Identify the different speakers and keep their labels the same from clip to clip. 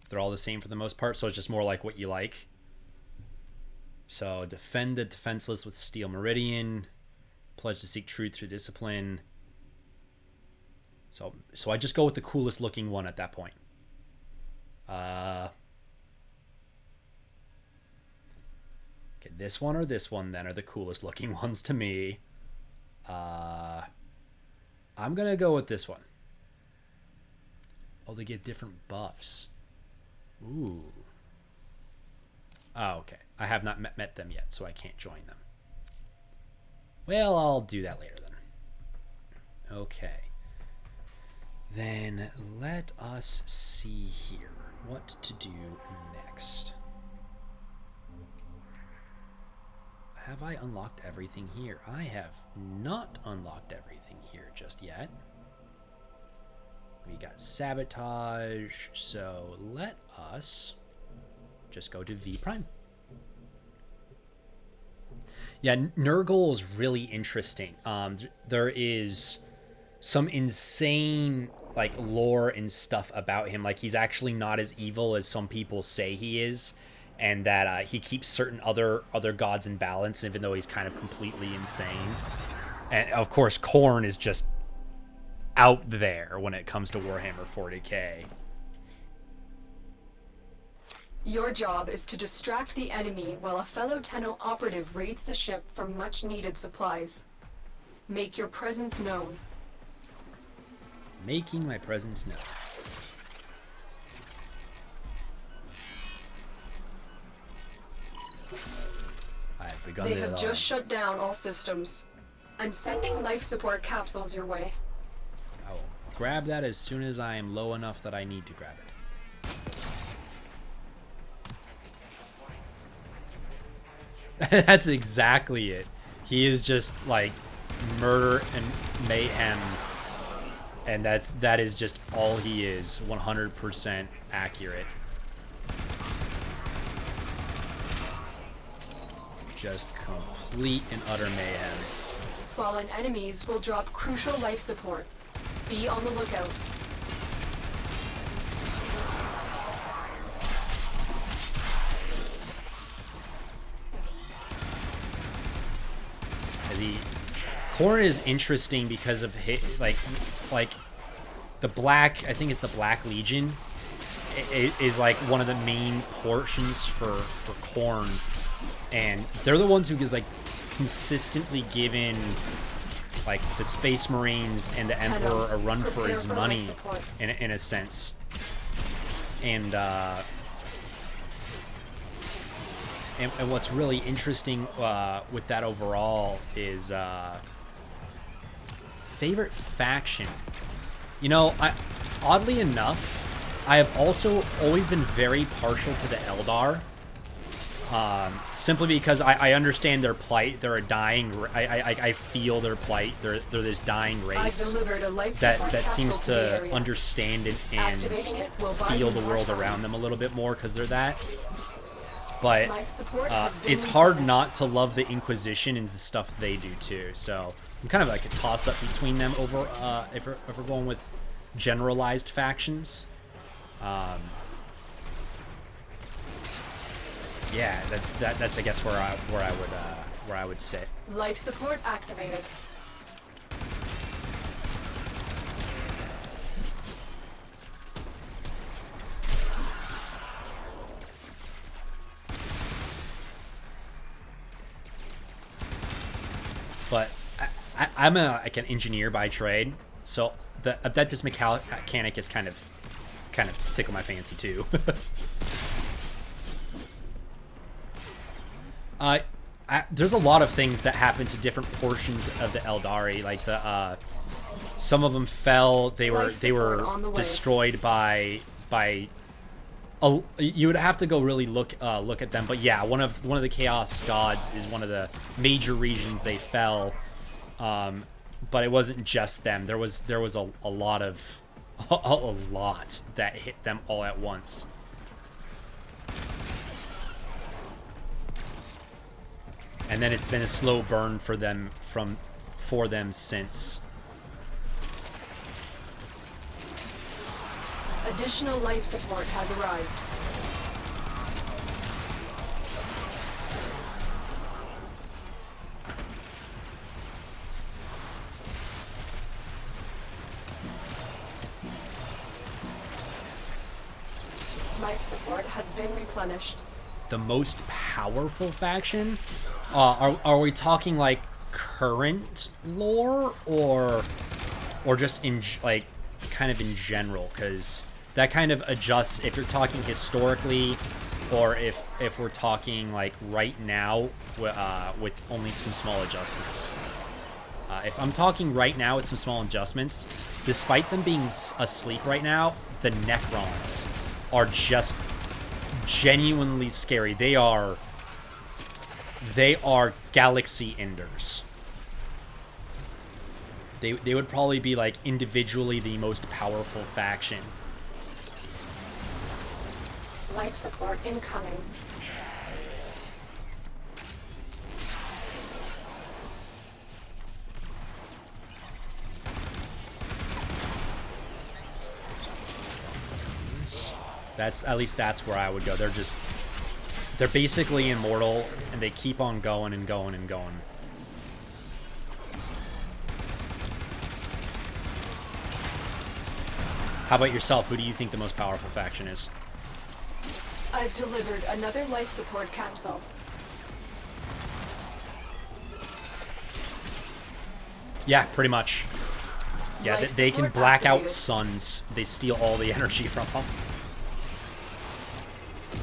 Speaker 1: They're all the same for the most part, so it's just more like what you like. So defend the defenseless with Steel Meridian. Pledge to seek truth through discipline. So I just go with the coolest looking one at that point. Okay, this one or this one then are the coolest looking ones to me. I'm gonna go with this one. Oh, they get different buffs. Ooh. Oh, okay. I have not met them yet, so I can't join them. Well, I'll do that later then. Okay. Then let us see here what to do next. Have I unlocked everything here? I have not unlocked everything here just yet. We got sabotage, so let us just go to V prime. Yeah, Nurgle is really interesting. There is some insane like lore and stuff about him. Like, he's actually not as evil as some people say he is, and that he keeps certain other gods in balance, even though he's kind of completely insane. And of course, Khorne is just out there when it comes to Warhammer 40k.
Speaker 2: Your job is to distract the enemy while a fellow Tenno operative raids the ship for much-needed supplies. Make your presence known.
Speaker 1: Making my presence known. I've begun.
Speaker 2: They have just shut down all systems. I'm sending life support capsules your way.
Speaker 1: I will grab that as soon as I am low enough that I need to grab it. That's exactly it. He is just like murder and mayhem, and that is just all he is. 100% accurate. Just complete and utter mayhem.
Speaker 2: Fallen enemies will drop crucial life support. Be on the lookout.
Speaker 1: The Khorne is interesting because of his, like the black. I think it's the Black Legion. Is like one of the main portions for Khorne, and they're the ones who is like consistently given like the Space Marines and the Emperor a run for his money in a sense. And what's really interesting with that overall is favorite faction. You know, oddly enough, I have also always been very partial to the Eldar. Simply because I understand their plight. They're a dying. I feel their plight. They're this dying race that seems to understand and feel the world around them a little bit more because they're that. But it's hard not to love the Inquisition and the stuff they do too. So I'm kind of like a toss up between them over if we're going with generalized factions. Yeah, that's I guess where I would sit.
Speaker 2: Life support activated.
Speaker 1: But I'm like an engineer by trade, so the Adeptus Mechanicus is kind of tickle my fancy too. There's a lot of things that happen to different portions of the Eldari. Like some of them fell. They were destroyed by. You would have to go really look at them. But yeah, one of the Chaos Gods is one of the major regions they fell. But it wasn't just them. There was a lot of a lot that hit them all at once. And then it's been a slow burn for them since.
Speaker 2: Additional life support has arrived. Life support has been replenished.
Speaker 1: The most powerful faction? Are we talking like current lore or just in like kind of in general? Because that kind of adjusts if you're talking historically, or if we're talking like right now with only some small adjustments. If I'm talking right now with some small adjustments, despite them being asleep right now, the Necrons are just genuinely scary. They are galaxy enders. They would probably be like individually the most powerful faction.
Speaker 2: Life support incoming.
Speaker 1: At least that's where I would go. They're basically immortal, and they keep on going and going and going. How about yourself? Who do you think the most powerful faction is?
Speaker 2: I've delivered another life support capsule.
Speaker 1: Yeah, pretty much. Yeah, they can black out suns. They steal all the energy from them.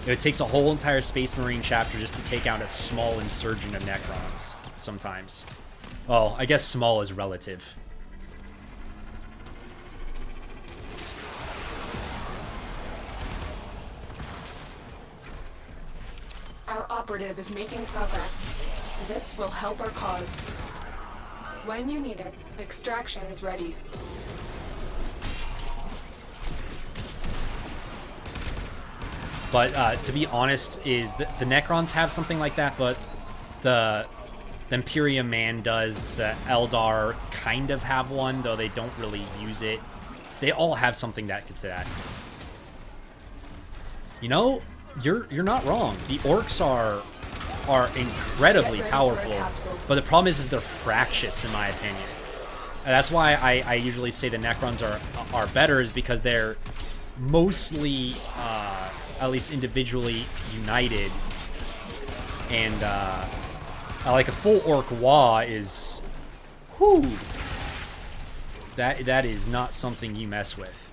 Speaker 1: It takes a whole entire Space Marine chapter just to take out a small insurgent of Necrons, sometimes. Well, I guess small is relative.
Speaker 2: Our operative is making progress. This will help our cause. When you need it, extraction is ready.
Speaker 1: But to be honest, is the Necrons have something like that, but the Imperium Man does. The Eldar kind of have one, though they don't really use it. They all have something that could say that. You know, you're not wrong. The Orcs are incredibly powerful, but the problem is they're fractious, in my opinion. And that's why I usually say the Necrons are better, is because they're mostly at least individually united, and like a full Orc Wa is, whoo, that is not something you mess with.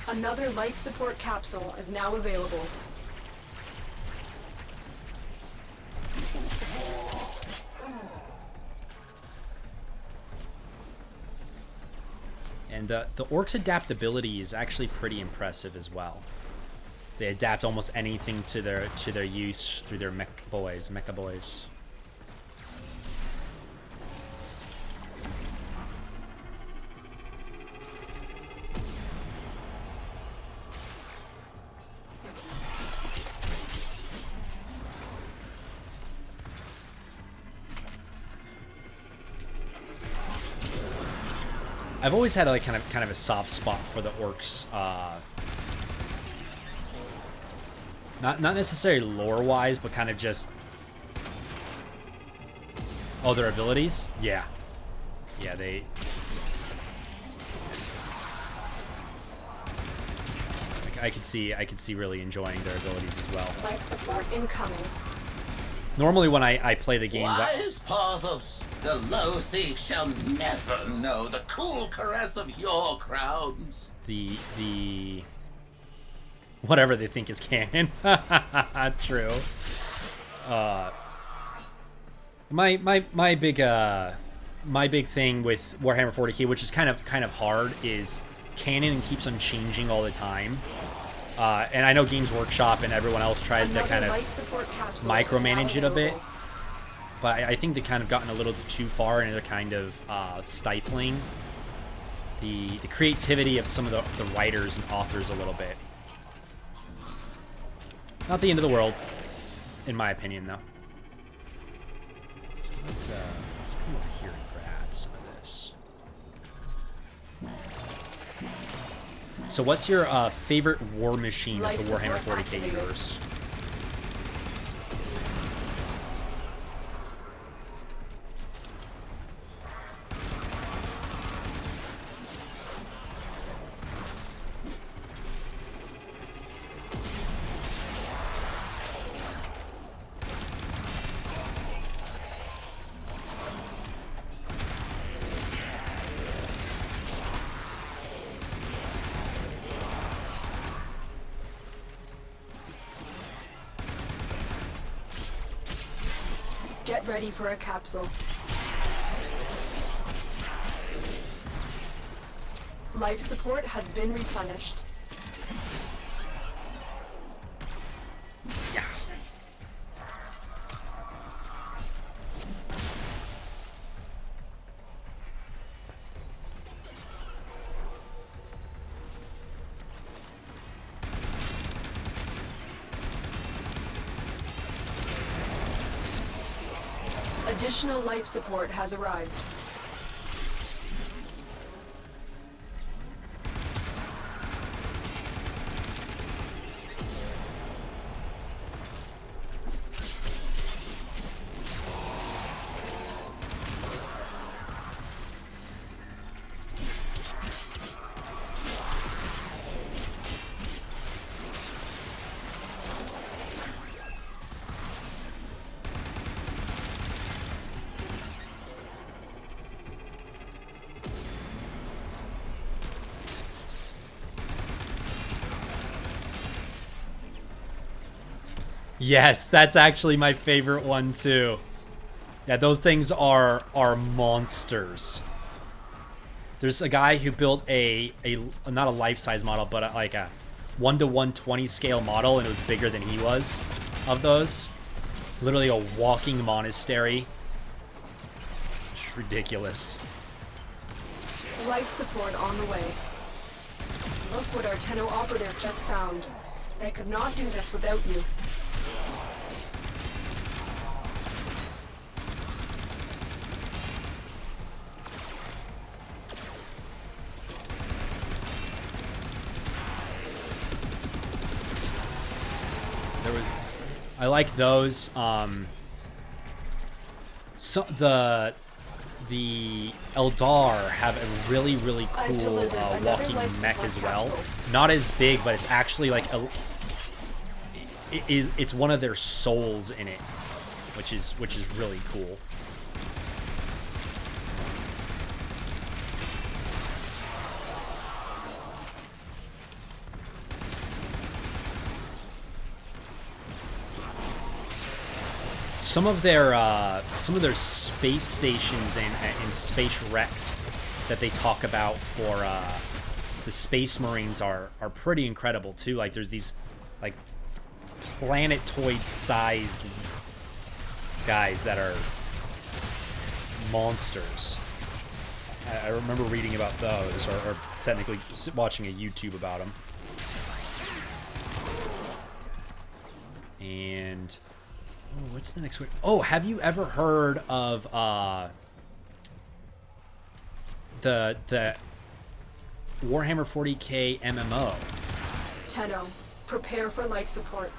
Speaker 2: Another life support capsule is now available.
Speaker 1: And the Orcs' adaptability is actually pretty impressive as well. They adapt almost anything to their use through their mecha boys. I've always had like kind of a soft spot for the Orcs. Not necessarily lore-wise, but kind of just... Oh, their abilities? Yeah. Yeah, they... I could see really enjoying their abilities as well.
Speaker 2: Life support incoming.
Speaker 1: Normally when I play the games...
Speaker 3: Wise Parvus, the low thief shall never know the cool caress of your crowns.
Speaker 1: The whatever they think is canon. True. My big thing with Warhammer 40k, which is kind of hard, is canon and keeps on changing all the time. And I know Games Workshop and everyone else tries to kind of micromanage it a bit, but I think they've kind of gotten a little bit too far, and they're kind of stifling the creativity of some of the writers and authors a little bit. Not the end of the world, in my opinion, though. let's come over here and grab some of this. So what's your favorite war machine of the Warhammer 40k universe?
Speaker 2: Get ready for a capsule. Life support has been replenished.
Speaker 1: Yeah.
Speaker 2: Additional life support has arrived.
Speaker 1: Yes, that's actually my favorite one too. Yeah, those things are monsters. There's a guy who built a not a life-size model, but like a 1:120 scale model, and it was bigger than he was of those. Literally a walking monastery. It's ridiculous.
Speaker 2: Life support on the way. Look what our Tenno operative just found. They could not do this without you.
Speaker 1: I like those. So the Eldar have a really cool walking mech as well.
Speaker 2: Capsule.
Speaker 1: Not as big, but it's actually like it's one of their souls in it, which is really cool. Some of their space stations and space wrecks that they talk about for the Space Marines are pretty incredible too. Like there's these like planetoid-sized guys that are monsters. I remember reading about those, or technically watching a YouTube about them. And oh, what's the next one? Oh, have you ever heard of the Warhammer 40k MMO?
Speaker 2: Tenno, prepare for life support.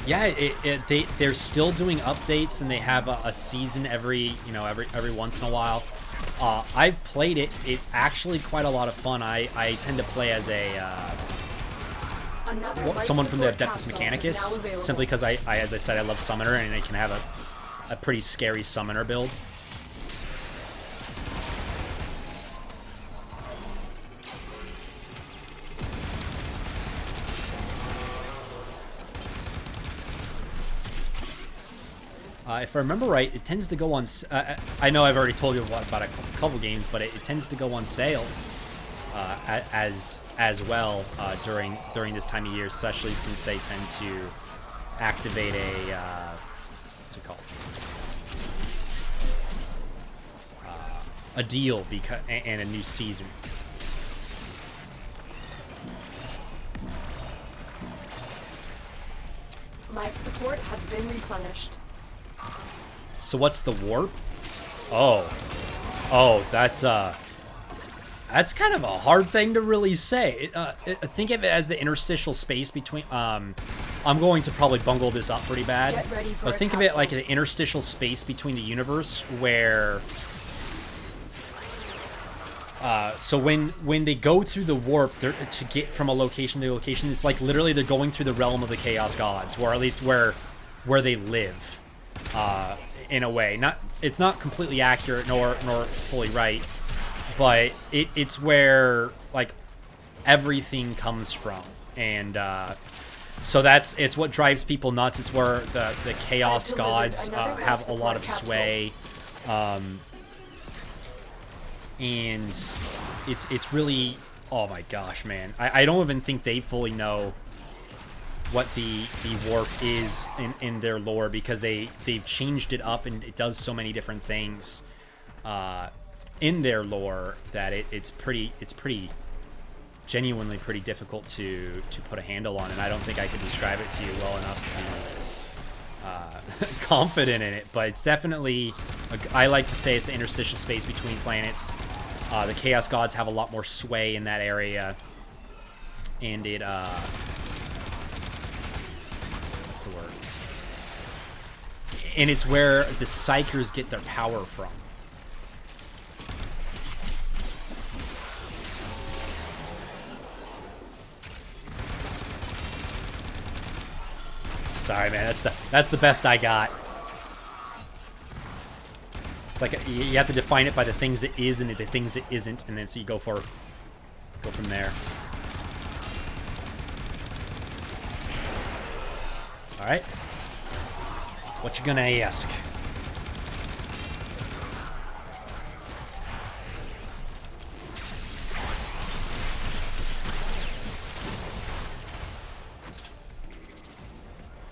Speaker 1: Yeah, they're still doing updates, and they have a season every once in a while. I've played it. It's actually quite a lot of fun. I tend to play as someone from the Adeptus Mechanicus, simply because as I said, I love Summoner, and I can have a pretty scary Summoner build. If I remember right, it tends to go on. I know I've already told you about a couple games, but it tends to go on sale as well during this time of year, especially since they tend to activate a what's it called? a deal and a new season.
Speaker 2: Life support has been replenished.
Speaker 1: So what's the warp? Oh, that's kind of a hard thing to really say. Think of it as the interstitial space between. I'm going to probably bungle this up pretty bad.
Speaker 2: Get ready for
Speaker 1: But
Speaker 2: a
Speaker 1: think of it
Speaker 2: capsule.
Speaker 1: like the interstitial space between the universe where. So when they go through the warp to get from a location to a location, it's like literally they're going through the realm of the Chaos Gods, or at least where they live, in a way. It's not completely accurate nor fully right, but it's where like everything comes from, and so it's what drives people nuts. It's where the Chaos Gods have a lot of sway. And it's really, oh my gosh, man. I don't even think they fully know what the warp is in their lore, because they've changed it up and it does so many different things in their lore that it's pretty genuinely pretty difficult to put a handle on, and I don't think I could describe it to you well enough to be confident in it. But it's definitely, I like to say it's the interstitial space between planets. The Chaos Gods have a lot more sway in that area, and it what's the word? And it's where the Psychers get their power from. Sorry, man. That's the best I got. It's like you have to define it by the things it is and the things it isn't, and then so you go from there. All right. What you gonna ask?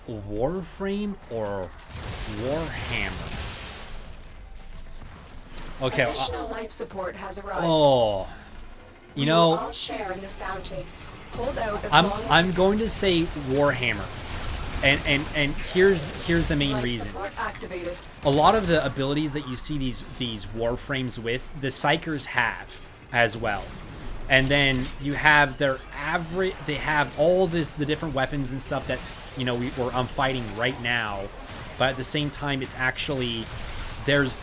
Speaker 1: Warframe or Warhammer? Okay.
Speaker 2: Additional life support has arrived.
Speaker 1: Oh, you
Speaker 2: We
Speaker 1: know,
Speaker 2: will all share in this bounty. Hold out as long as
Speaker 1: I'm going to say Warhammer, and here's the main
Speaker 2: life
Speaker 1: reason.
Speaker 2: support activated.
Speaker 1: A lot of the abilities that you see these Warframes with, the Psychers have as well. And then you have their average. They have all the different weapons and stuff that, you know, I'm fighting right now, but at the same time, it's actually theirs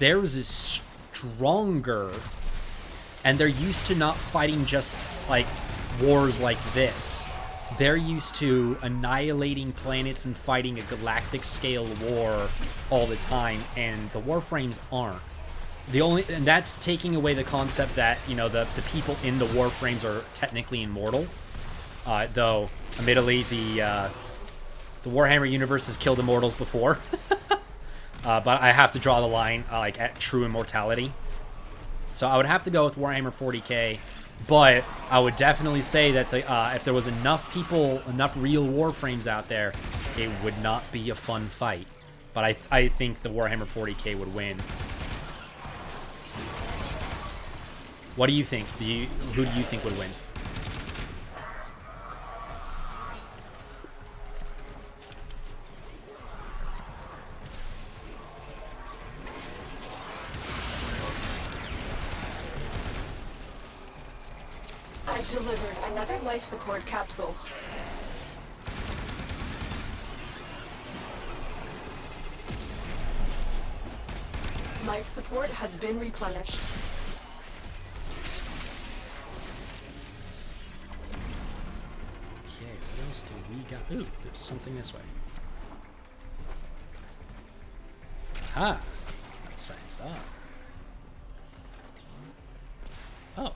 Speaker 1: is stronger, and they're used to not fighting just like wars like this. They're used to annihilating planets and fighting a galactic scale war all the time, and the Warframes aren't. And that's taking away the concept that, you know, the people in the Warframes are technically immortal. Though, admittedly, the Warhammer universe has killed immortals before. But I have to draw the line like at true immortality. So I would have to go with Warhammer 40k. But I would definitely say that if there was enough real Warframes out there, it would not be a fun fight. But I think the Warhammer 40k would win. What do you think? Who do you think would win?
Speaker 2: I've delivered another life support capsule. Life support has been replenished.
Speaker 1: Okay, what else do we got? Ooh, there's something this way. Ah, science up. Oh,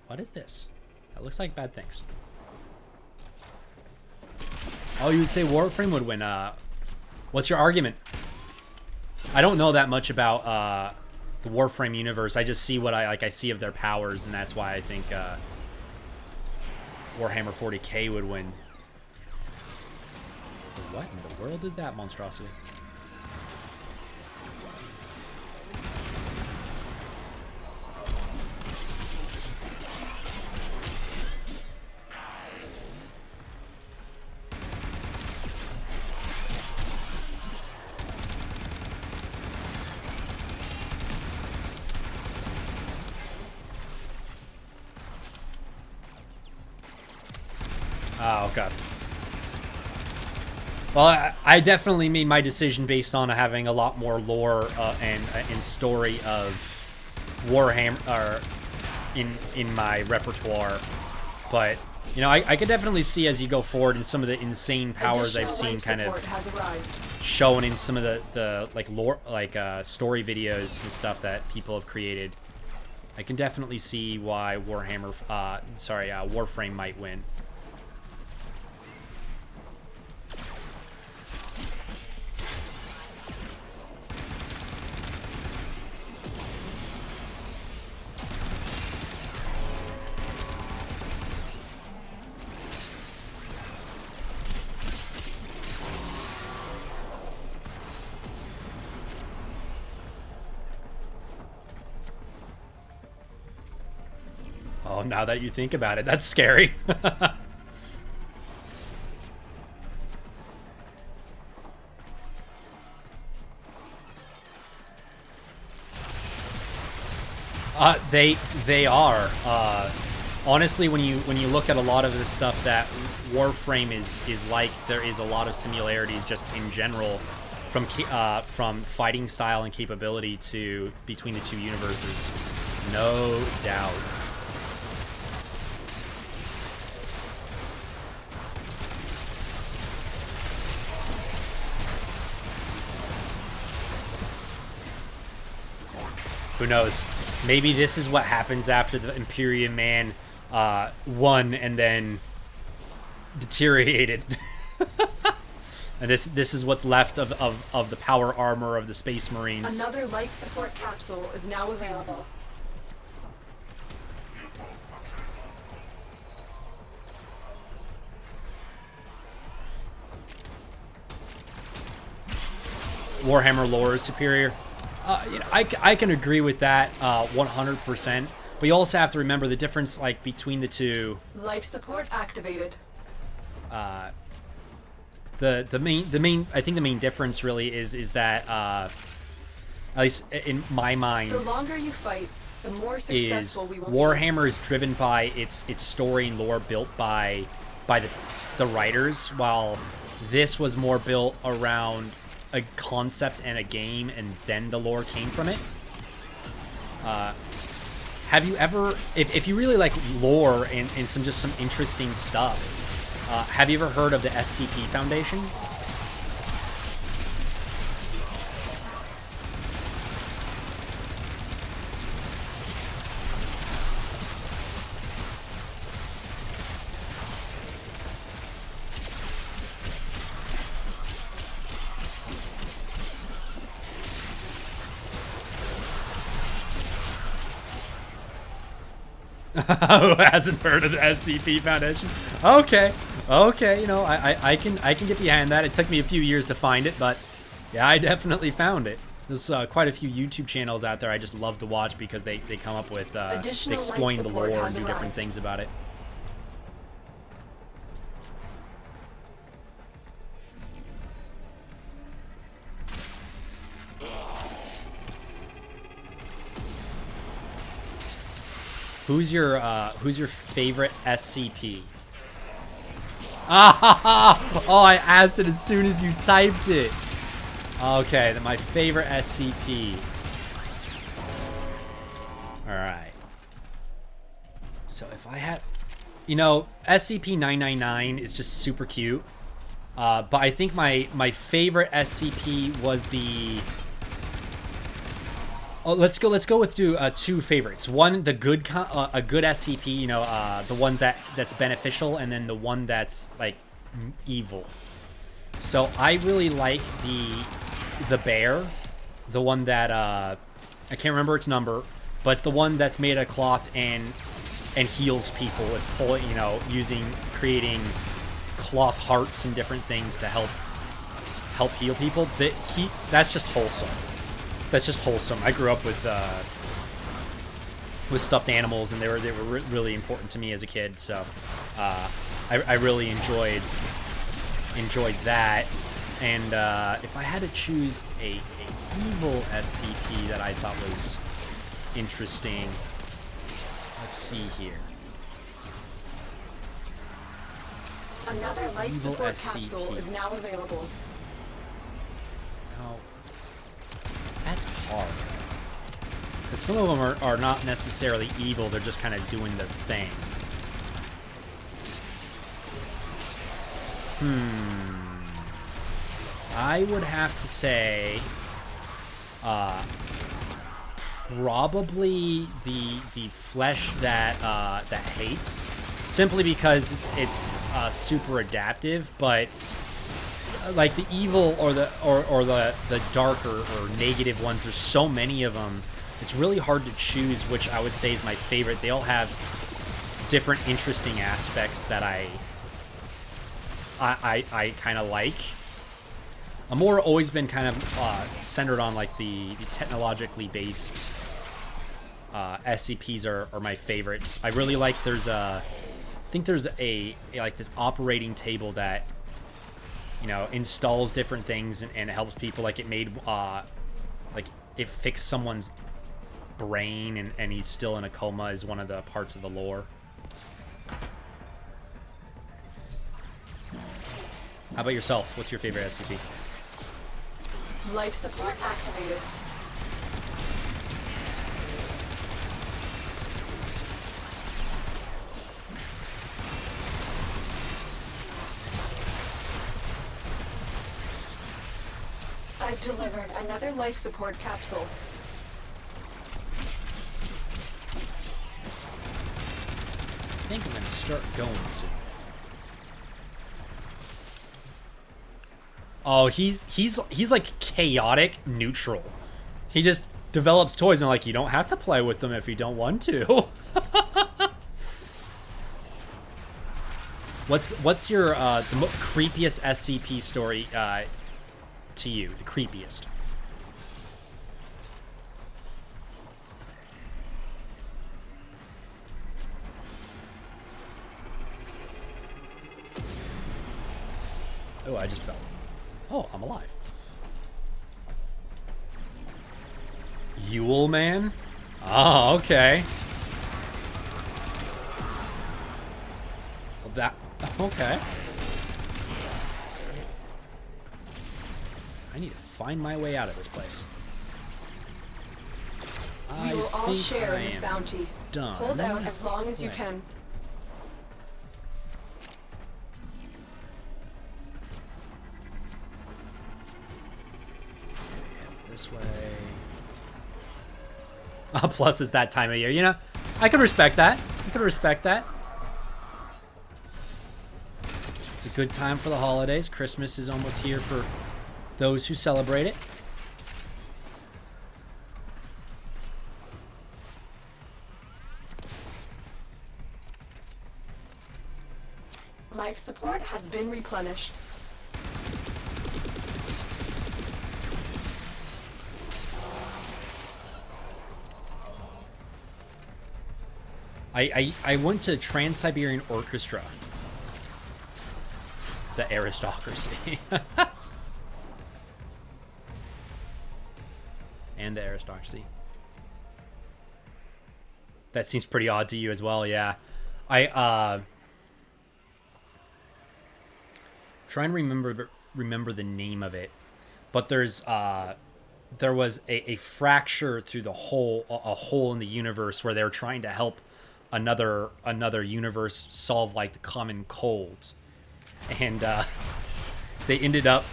Speaker 1: what is this? That looks like bad things. Oh, you would say Warframe would win. What's your argument? I don't know that much about the Warframe universe. I just see what I see of their powers, and that's why I think Warhammer 40k would win. What in the world is that monstrosity? Oh, God. Well, I definitely made my decision based on having a lot more lore and story of Warhammer in my repertoire. But, you know, I could definitely see as you go forward in some of the insane powers I've seen kind of shown in some of the like lore, like story videos and stuff that people have created. I can definitely see why Warframe might win. Oh, now that you think about it, that's scary. They are. Honestly, when you look at a lot of the stuff that Warframe is like, there is a lot of similarities just in general from fighting style and capability to between the two universes. No doubt. Who knows? Maybe this is what happens after the Imperium Man won and then deteriorated. And this is what's left of the power armor of the Space Marines.
Speaker 2: Another life support capsule is now available.
Speaker 1: Warhammer lore is superior. You know, I can agree with that 100%. But you also have to remember the difference, like, between the two.
Speaker 2: Life support activated.
Speaker 1: The main I think the main difference really is that at least in my mind,
Speaker 2: the longer you fight, the more successful we will
Speaker 1: Warhammer is driven by its story and lore built by the writers, while this was more built around a concept and a game, and then the lore came from it. Have you ever, if you really like lore and some interesting stuff, have you ever heard of the SCP Foundation? Who hasn't heard of the SCP Foundation? Okay, you know, I can get behind that. It took me a few years to find it, but yeah, I definitely found it. There's quite a few YouTube channels out there I just love to watch because they come up with they explain the lore and do different things about it. Who's your favorite SCP? Ah! Oh, I asked it as soon as you typed it. Okay, then my favorite SCP. All right. So if I had, you know, SCP-999 is just super cute. But I think my favorite SCP was the. Oh, let's go with two favorites. One, the good a good SCP, you know, the one that's beneficial, and then the one that's like evil. So I really like the bear, the one that I can't remember its number, but it's the one that's made of cloth and heals people with creating cloth hearts and different things to help heal people. That's just wholesome. That's just wholesome. I grew up with stuffed animals, and they were really important to me as a kid. So I really enjoyed that. And if I had to choose a evil SCP that I thought was interesting, let's see here.
Speaker 2: Another life
Speaker 1: Evil
Speaker 2: support
Speaker 1: SCP.
Speaker 2: capsule is now available.
Speaker 1: Now, that's hard. Because some of them are not necessarily evil, they're just kind of doing their thing. I would have to say, probably the flesh that that hates, simply because it's super adaptive. But like the evil or the darker or negative ones, there's so many of them. It's really hard to choose which I would say is my favorite. They all have different interesting aspects that I kind of like. I'm more always been kind of centered on like the technologically based SCPs are my favorites. I really like I think there's a like this operating table that, you know, installs different things and it helps people. Like it made like it fixed someone's brain and he's still in a coma is one of the parts of the lore. How about yourself? What's your favorite SCP?
Speaker 2: Life support activated. I've delivered another life support capsule.
Speaker 1: I think I'm gonna start going soon. Oh, he's like chaotic neutral. He just develops toys and like you don't have to play with them if you don't want to. What's your the creepiest SCP story to you? The creepiest. Oh, I just fell. Oh, I'm alive. Yule Man? Oh, okay. That, okay. I need to find my way out of this place.
Speaker 2: We will all share in this bounty.
Speaker 1: Done.
Speaker 2: Hold out as long as you can.
Speaker 1: This way. Plus, it's that time of year. You know, I could respect that. I could respect that. It's a good time for the holidays. Christmas is almost here for those who celebrate it.
Speaker 2: Life support has been replenished.
Speaker 1: I went to Trans-Siberian Orchestra. The aristocracy. And the aristocracy. That seems pretty odd to you as well, yeah. Try and remember the name of it. But there was a fracture through the hole, a hole in the universe where they were trying to help another universe solve like the common cold, and they ended up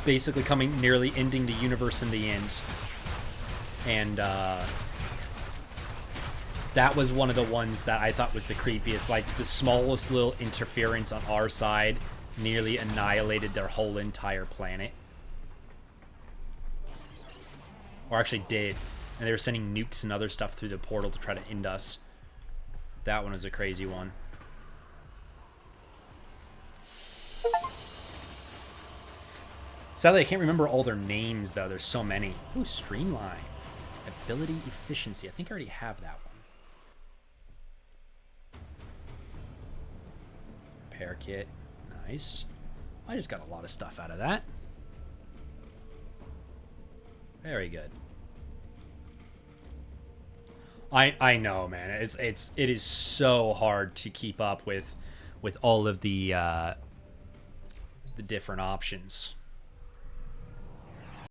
Speaker 1: basically nearly ending the universe in the end. And that was one of the ones that I thought was the creepiest. Like the smallest little interference on our side nearly annihilated their whole entire planet, or actually did. And they were sending nukes and other stuff through the portal to try to end us. That one was a crazy one. Sadly, I can't remember all their names, though. There's so many. Ooh, Streamline. Ability Efficiency. I think I already have that one. Repair Kit. Nice. I just got a lot of stuff out of that. Very good. I know, man. It is so hard to keep up with with all of the different options.